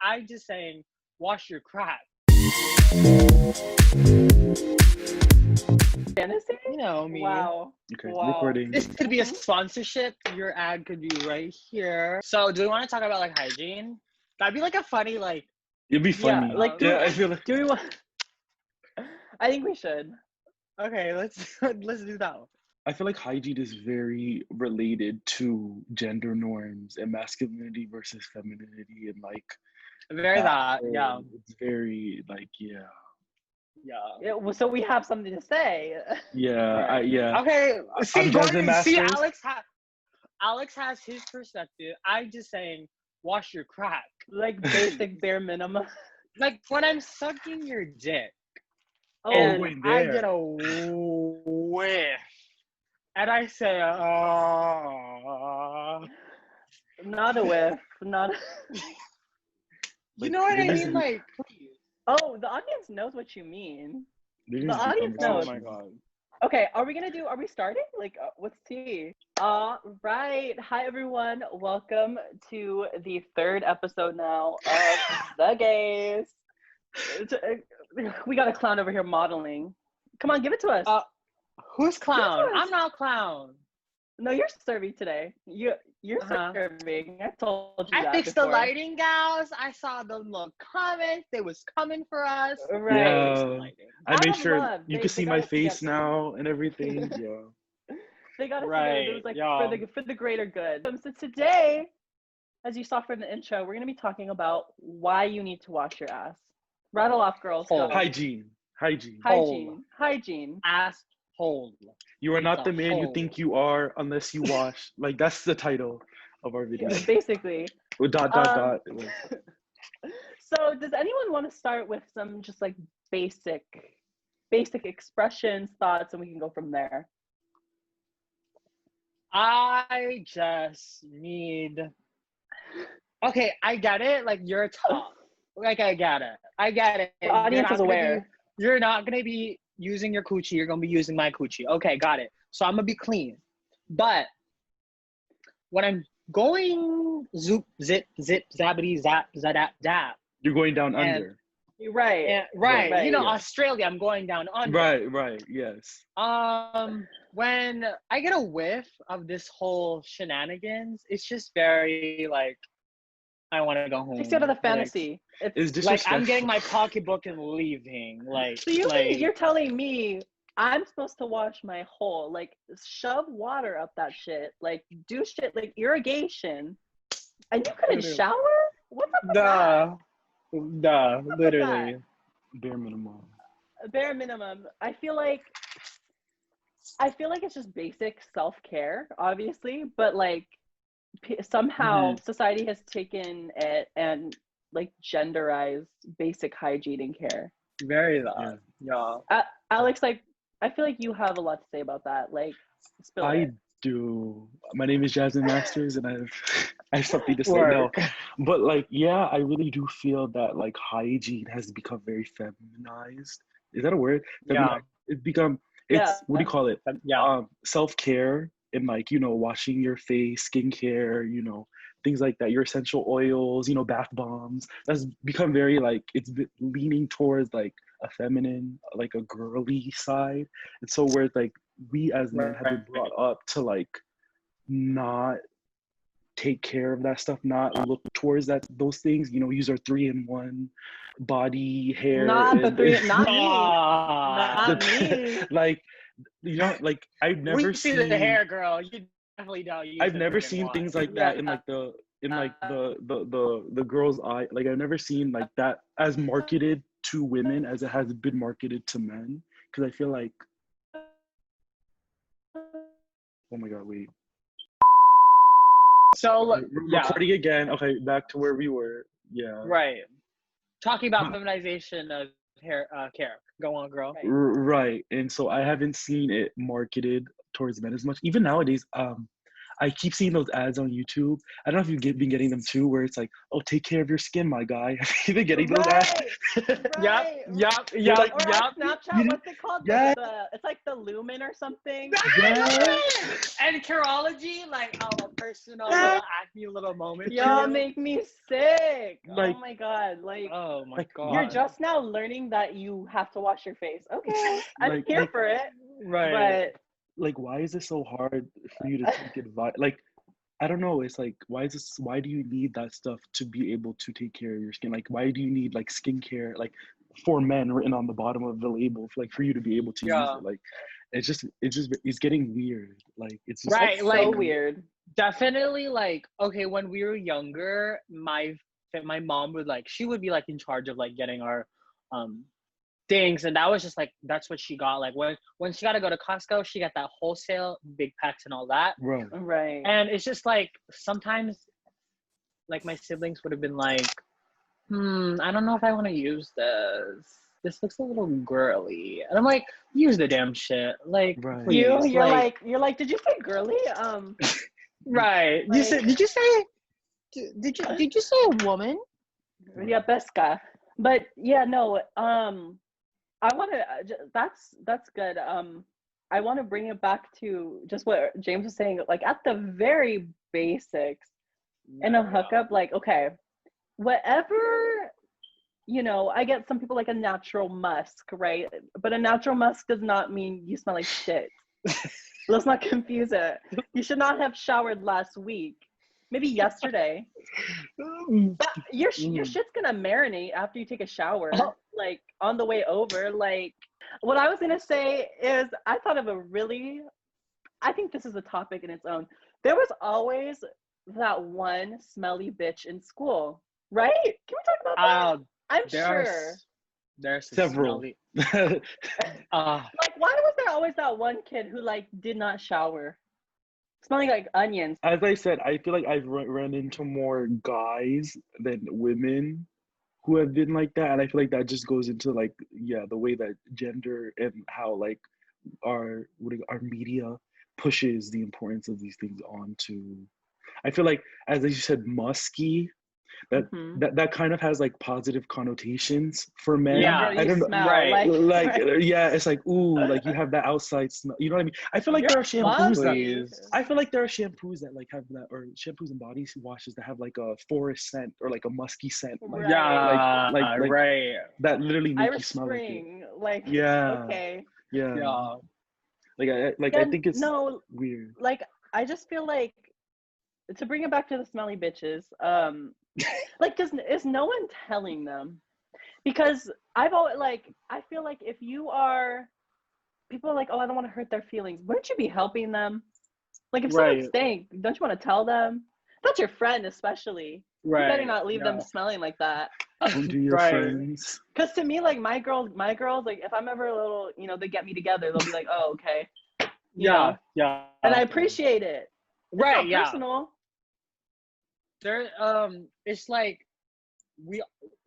I just saying, wash your crap. Fantasy? You know me. Wow. Okay, Wow. recording. This could be a sponsorship. Your ad could be right here. So, do we want to talk about like hygiene? That'd be like a funny like. It'd be funny. Yeah, like, I feel like Do we want? I think we should. Okay, let's do that. I feel like hygiene is very related to gender norms and masculinity versus femininity and like Very that. whole- Yeah. It's very like yeah. So we have something to say. Yeah, Right. Okay. See, I'm Justin see, Masters. Alex has his perspective. I'm just saying, wash your crack. Like basic bare minimum. Like when I'm sucking your dick, Oh, and wait, I there. get a whiff, and I say, "Oh." not a whiff. Not. You know what I mean? Like, please. Oh, the audience knows what you mean. The audience knows. Oh my god. Okay, are we starting? Like, what's tea? Right. Hi, everyone. Welcome to the third episode now of The Gays. We got a clown over here modeling. Come on, give it to us. Who's clown? Yes. I'm not clown. No, you're serving today. You're Uh-huh. serving. I told you I that fixed before. the lighting, gals. I saw the little comments. They was coming for us. Right. Yeah. I Out made of sure love, you they can see got my us face together. now and everything. Yeah. They got us Right, together. It was like yeah. for the greater good. So today, as you saw from the intro, we're gonna be talking about why you need to wash your ass. Rattle off, girls. Go. Hygiene. Hygiene. Ass hole. You are not It's a the man you hole. think you are unless you wash. Like that's the title of our video. Basically. With dot. So does anyone want to start with some just like basic expressions, thoughts, and we can go from there? I just need. Okay, I get it. Like you're top. Like I get it. The audience is aware. You're not gonna be using your coochie. You're gonna be using my coochie. Okay, got it. So I'm gonna be clean. But when I'm going zoop, zip, zabbity, zap, zadap, dap. You're going down And- under. You're right. And, right. You know, yeah. Australia, I'm going down under. Right, yes. When I get a whiff of this whole shenanigans, it's just very like I want to go home. Takes you out of the fantasy. It's Like I'm disrespectful. getting my pocketbook and leaving. Like, So you like mean you're telling me I'm supposed to wash my hole, like shove water up that shit, like do shit like irrigation, and you couldn't Literally. shower? What's up with that? literally. Bare minimum. Bare minimum. I feel like it's just basic self-care, obviously, but like somehow society has taken it and like genderized basic hygiene and care. Very that. Yeah. Alex, like I feel like you have a lot to say about that. Like, spill I it. do. My name is Jasmine Masters, and I have something to say now. Work. But like, yeah, I really do feel that like hygiene has become very feminized. Is that a word? Yeah. It's become. Yeah. What do you call it? Yeah. Self-care and like washing your face, skincare, things like that. Your essential oils, bath bombs. That's become very like it's leaning towards like a feminine, like a girly side. And so where like we as men have been brought up to like not take care of that stuff, not look towards those things. Use our 3-in-1 body, hair. Not and, me. Not me. like like I've never we see seen the hair, girl. You definitely don't. Use I've the never freaking seen one. things like that in like the girl's eye. Like I've never seen like that as marketed to women as it has been marketed to men. Because I feel like, oh my god, wait. So We're recording again. Okay, back to where we were. Yeah. Right. Talking about feminization of hair care. Go on, girl. Right. And so I haven't seen it marketed towards men as much. Even nowadays, I keep seeing those ads on YouTube. I don't know if you've been getting them too, where it's like, "Oh, take care of your skin, my guy." Have you been getting those ads? Yep. You're like, Or on Snapchat, what's it called? Yeah. It's like the lumen or something. Yeah. And Curology, like a personal little acne little moment. Y'all make me sick. Like- oh my god. Like, Oh my Like, god. you're just now learning that you have to wash your face. Okay. I'm Like- here like- for it. right. But Like, why is it so hard for you to take advice? Like, I don't know. It's like, why do you need that stuff to be able to take care of your skin? Like, why do you need like skincare, like for men written on the bottom of the label, like for you to be able to use it? Like, it's getting weird. Like, it's just Right, it's like so weird. definitely like, okay, when we were younger, my mom would like, she would be like in charge of like getting our things, and that was just like, that's what she got. Like when she got to go to Costco, she got that wholesale big packs and all that. Right. And it's just like, sometimes like my siblings would have been like, I don't know if I want to use this looks a little girly, and I'm like, use the damn shit, like, Right. please. You're like, did you say girly? Right. Like- Did you say a woman? Yeah, Pesca. But yeah, no. I want to. That's good. I want to bring it back to just what James was saying. Like at the very basics, in a hookup, like, okay, whatever. I get some people like a natural musk, right? But a natural musk does not mean you smell like shit. Let's not confuse it. You should not have showered last week. Maybe yesterday. But your shit's gonna marinate after you take a shower, like on the way over. Like, what I was gonna say is, I thought of I think this is a topic in its own. There was always that one smelly bitch in school, right? Can we talk about that? I'm sure. There's Several. Like, why was there always that one kid who like did not shower, smelling like onions? As I said, I feel like I've run into more guys than women who have been like that, and I feel like that just goes into like, the way that gender and how like our media pushes the importance of these things onto. I feel like, as you said, musky. That kind of has like positive connotations for men. Yeah, I don't know. Smell, right. Like, right. yeah, it's like, ooh, like you have that outside smell. You know what I mean? I feel like there are shampoos that like have that, or shampoos and body washes that have like a forest scent or like a musky scent. Like, Yeah, like right. that literally make you Irish smell Spring, like it. Yeah. Okay. Yeah. Yeah. I think it's weird. Like, I just feel like, to bring it back to the smelly bitches, like, is no one telling them? Because I've always, like, I feel like if you are, people are like, oh, I don't want to hurt their feelings. Wouldn't you be helping them? Like, if someone stinks, don't you want to tell them? That's your friend, especially. Right. You better not leave them smelling like that. Don't do your friends. Because to me, like, my girls, like, if I'm ever a little, they get me together, they'll be like, oh, okay. You know? Yeah. And I appreciate it. Right, it's not personal. There, it's like,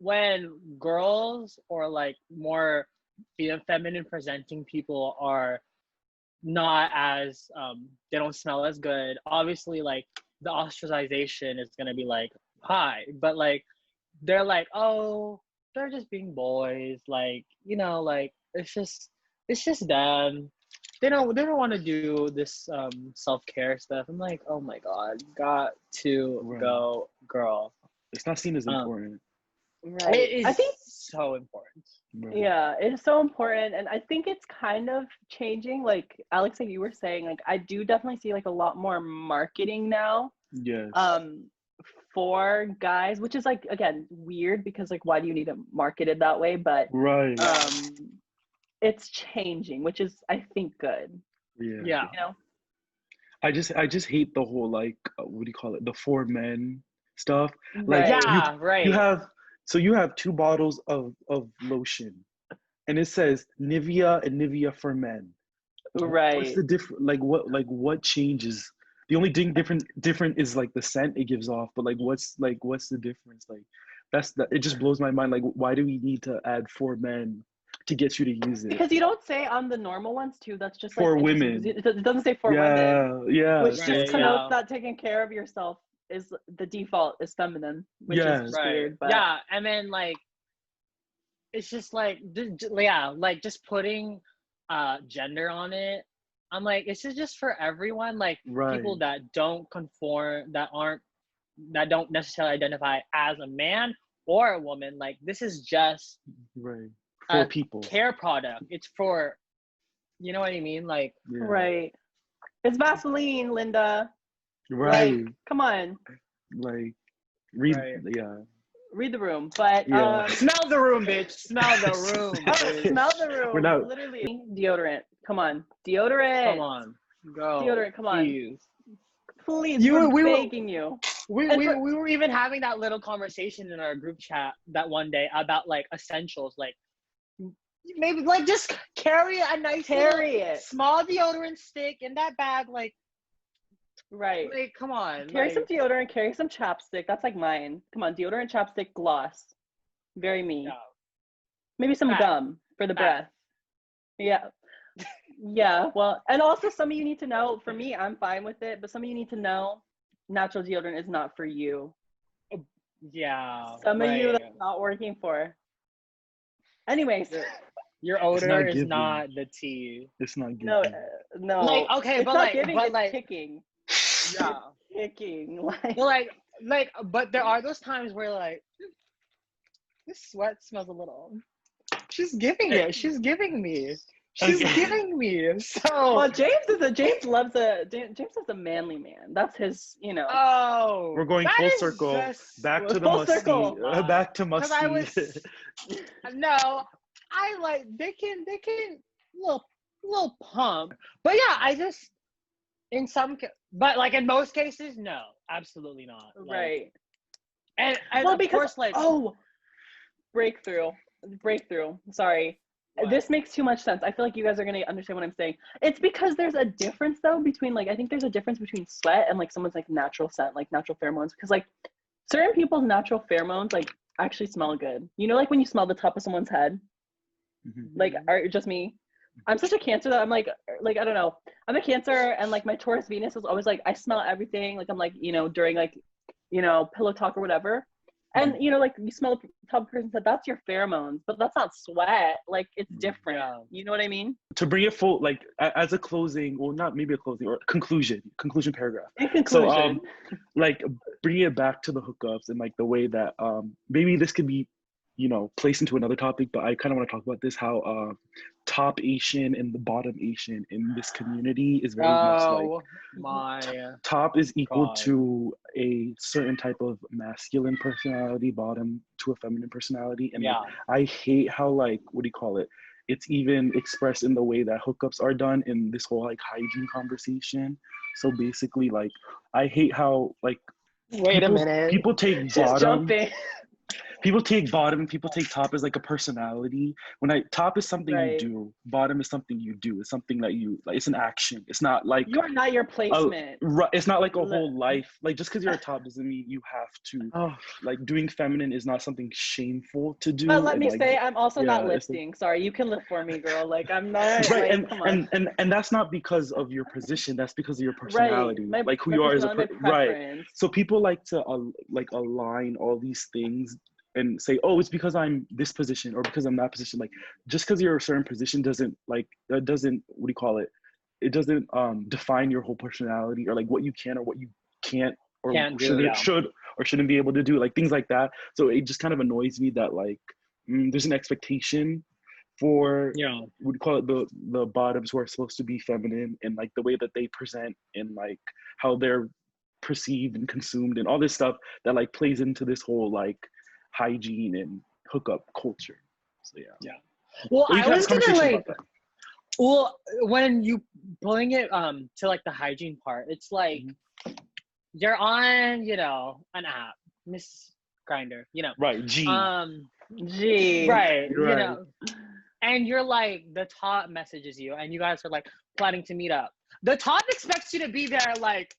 when girls or like more feminine presenting people are not as, they don't smell as good, obviously like the ostracization is gonna be like high, but like they're like, oh, they're just being boys, like, like it's just them. They don't want to do this self-care stuff. I'm like, oh my god, got to go, girl. It's not seen as important. Right. It is, I think, so important. Right. yeah, it is so important, and I think it's kind of changing. Like Alex, like you were saying, like I do definitely see like a lot more marketing now. Yes. For guys, which is like, again, weird, because like, why do you need to market it that way? But right. It's changing, which is, I think, good. Yeah. I just hate the whole like, what do you call it? The for men stuff. Like, you have 2 bottles of lotion, and it says Nivea and Nivea for men. Right. What's the difference? What changes? The only thing different is like the scent it gives off, but like what's the difference? Like it just blows my mind. Like, why do we need to add for men to get you to use it. Because you don't say on the normal ones too. That's just For like women. It doesn't say for women, Yeah. which Right, just connotes yeah. that taking care of yourself is the default is feminine, which Yes. is just Right. weird. But Yeah, and then like it's just like yeah, like just putting gender on it. I'm like, it's just for everyone. Like people Right. that don't conform, that don't necessarily identify as a man or a woman. Like this is just Right. For a people. care product. It's for, you know what I mean? Like Yeah. right, it's Vaseline, Linda. Right. Like, come on, Like read Right. yeah. read the room. But Yeah. smell the room, bitch. Smell the room. oh, bitch. smell the room. We're not- Literally deodorant. Come on, deodorant. Come on, go. Deodorant, come on. Please. Please, we're We were begging you. we And we, for- we were even having that little conversation in our group chat that one day about like essentials, like maybe like just carry a nice Carry little it. small deodorant stick in that bag, like Right. come on, Carry like, some deodorant, carry some chapstick. That's like mine. Come on, deodorant, chapstick, gloss. Very me. yeah. Maybe some Fact. gum for the breath. Yeah. Yeah. Well, and also some of you need to know, for me, I'm fine with it, but some of you need to know natural deodorant is not for you. Yeah, Some of you right. that's not working for. Anyways, Your not odor is giving. not the tea. It's not good. no. Like, okay, it's but not like- giving, but it's like- kicking. Yeah. Kicking. Well, like, but there are those times where like this sweat smells a little. She's giving it. She's giving me. She's Okay. giving me. So. Well, James loves James is a manly man. That's his, Oh. We're going that full is circle. just- Back to the Full musty. circle. Back to 'Cause I musty. was. No, I like they can little pump, but yeah, I just but like in most cases, no, absolutely not. Like, right. And Well, of because course, like breakthrough. Sorry. what? This makes too much sense. I feel like you guys are gonna understand what I'm saying. It's because there's a difference though between I think there's a difference between sweat and like someone's like natural scent, like natural pheromones. Because like certain people's natural pheromones like actually smell good. You know, like when you smell the top of someone's head, Mhm. like are just me. I'm such a Cancer that I'm like I don't know. I'm a Cancer and like my Taurus Venus is always like I smell everything. Like I'm like during like pillow talk or whatever. And like you smell the top of the person's head, that's your pheromones, but that's not sweat. Like it's different. Yeah. You know what I mean? To bring it full, like as a closing, well, not maybe a closing or conclusion paragraph. In conclusion. So, like bringing it back to the hookups and like the way that maybe this could be, placed into another topic, but I kind of want to talk about this, how top Asian and the bottom Asian in this community is very much like my top is equal God. to a certain type of masculine personality, bottom to a feminine personality. And yeah. I hate how it's even expressed in the way that hookups are done in this whole like hygiene conversation. So basically, like I hate how like Wait a minute. people take Just bottom. jumping. People take bottom, people take top as like a personality. Top is something Right. you do, bottom is something you do. It's something that you like. It's an action. It's not like You are not your placement. it's not like a whole life. Like just because you're a top doesn't mean you have to. Like doing feminine is not something shameful to do. But let me like, say, I'm also not it's lifting. Sorry, you can lift for me, girl. Like I'm not. right, like, come on. and that's not because of your position. That's because of your personality. Right. Like who my you are as a personality, my right. preference. So people like to like align all these things and say, oh, it's because I'm this position or because I'm that position. Like just because you're a certain position doesn't what do you call it? It doesn't define your whole personality or like what you can or what you can't or should or shouldn't be able to do, like things like that. So it just kind of annoys me that like there's an expectation for what do you call it, the bottoms who are supposed to be feminine and like the way that they present and like how they're perceived and consumed and all this stuff that like plays into this whole like hygiene and hookup culture. So yeah. Well, I was gonna like Well, when you pulling it to like the hygiene part, it's like you're on, an app, Miss Grinder, right, G. G. Right, and you're like the top messages you and you guys are like planning to meet up. The top expects you to be there like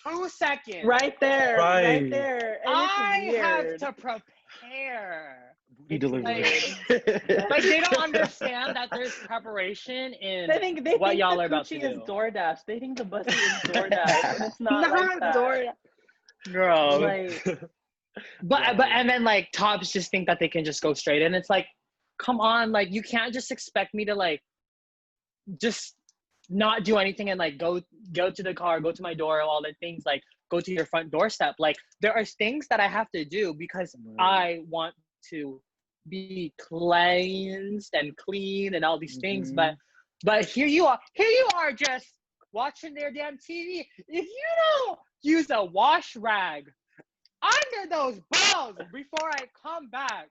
2 seconds. Right there. Right. Right there. And I it's have weird. to prepare. He delivers. Like they don't understand that there's preparation in they what think y'all the are about to coochie is do. DoorDash. They think the pussy is DoorDash, and it's not like that. Girl. Like, But Wow. and then like tops just think that they can just go straight in. It's like, come on, like you can't just expect me to like just not do anything and like go to the car, go to my door, all the things, like go to your front doorstep. Like there are things that I have to do because I want to be cleansed and clean and all these things. But here you are just watching their damn TV. If you don't use a wash rag under those balls before I come back.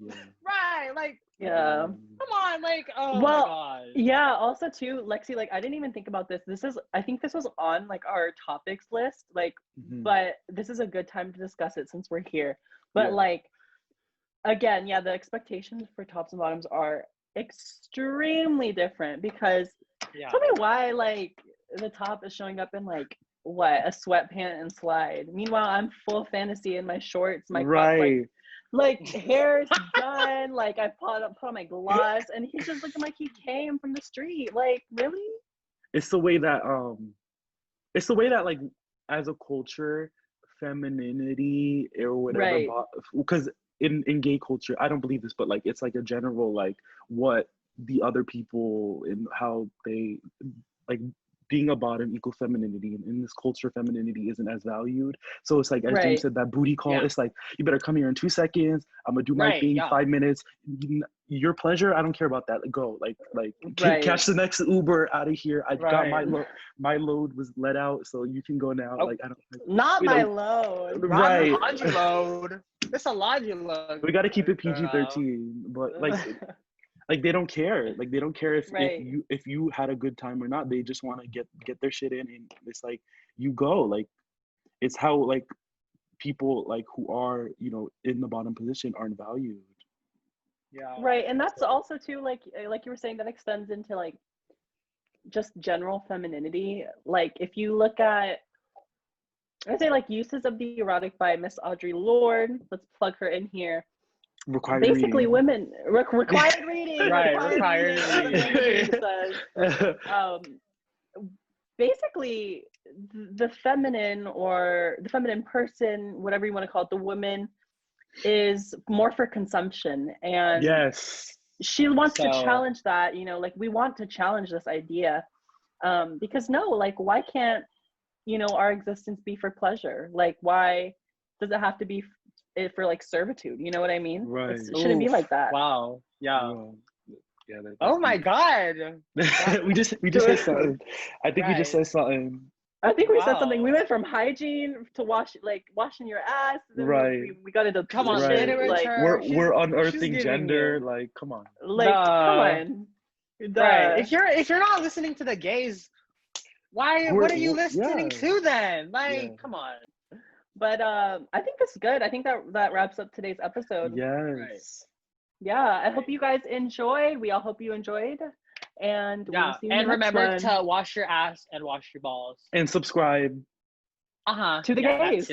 Yeah. Right, like yeah. come on, like oh my Well, god. yeah, also too, Lexi, like I didn't even think about this. I think this was on like our topics list, like, but this is a good time to discuss it since we're here. But like, again, yeah, the expectations for tops and bottoms are extremely different because tell me why like the top is showing up in like what, a sweatpant and slide. Meanwhile, I'm full fantasy in my shorts, my crop, like hair is done, like I put on my gloss, and he's just looking like he came from the street. Like, really? It's the way that like as a culture, femininity or whatever, because in gay culture, I don't believe this, but like it's like a general like what the other people and how they like being a bottom equal femininity, and in this culture femininity isn't as valued. So it's like, as James said, that booty call, it's like, you better come here in 2 seconds, I'm gonna do my thing, 5 minutes, your pleasure, I don't care about that, go, like catch the next Uber out of here, I got my load was let out, so you can go now. Like I don't not my load. Right. Laundry load. It's a laundry load. We got to keep it PG-13, but like like they don't care. Like they don't care if you had a good time or not. They just want to get their shit in, and it's like you go. Like it's how like people like who are, you know, in the bottom position aren't valued. Yeah. Right, and that's also too like you were saying, that extends into like just general femininity. Like if you look at, I'd say like Uses of the Erotic by Miss Audre Lorde. Let's plug her in here. Required basically reading. Women required reading. Required reading. Basically the feminine, or the feminine person, whatever you want to call it, the woman is more for consumption, and she wants to challenge that, you know, like we want to challenge this idea, because like why can't, you know, our existence be for pleasure? Like why does it have to be for like servitude? You know what I mean? Right. It shouldn't be like that. Wow. Yeah. Yeah. Oh my god. we just said something. I think we just said something. I think we said something. We went from hygiene to washing your ass. Right. We got into come on. like we're unearthing gender. Like come on. Like come on. Right. If you're not listening to the gays, what are you listening to then? Like come on. But I think that's good. I think that wraps up today's episode. Yes. Yeah, I hope you guys enjoyed. We all hope you enjoyed. And we'll see you in the next remember one. to wash your ass and wash your balls. And subscribe. To the gays.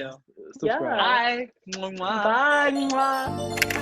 Subscribe. Bye. Bye. Mwah.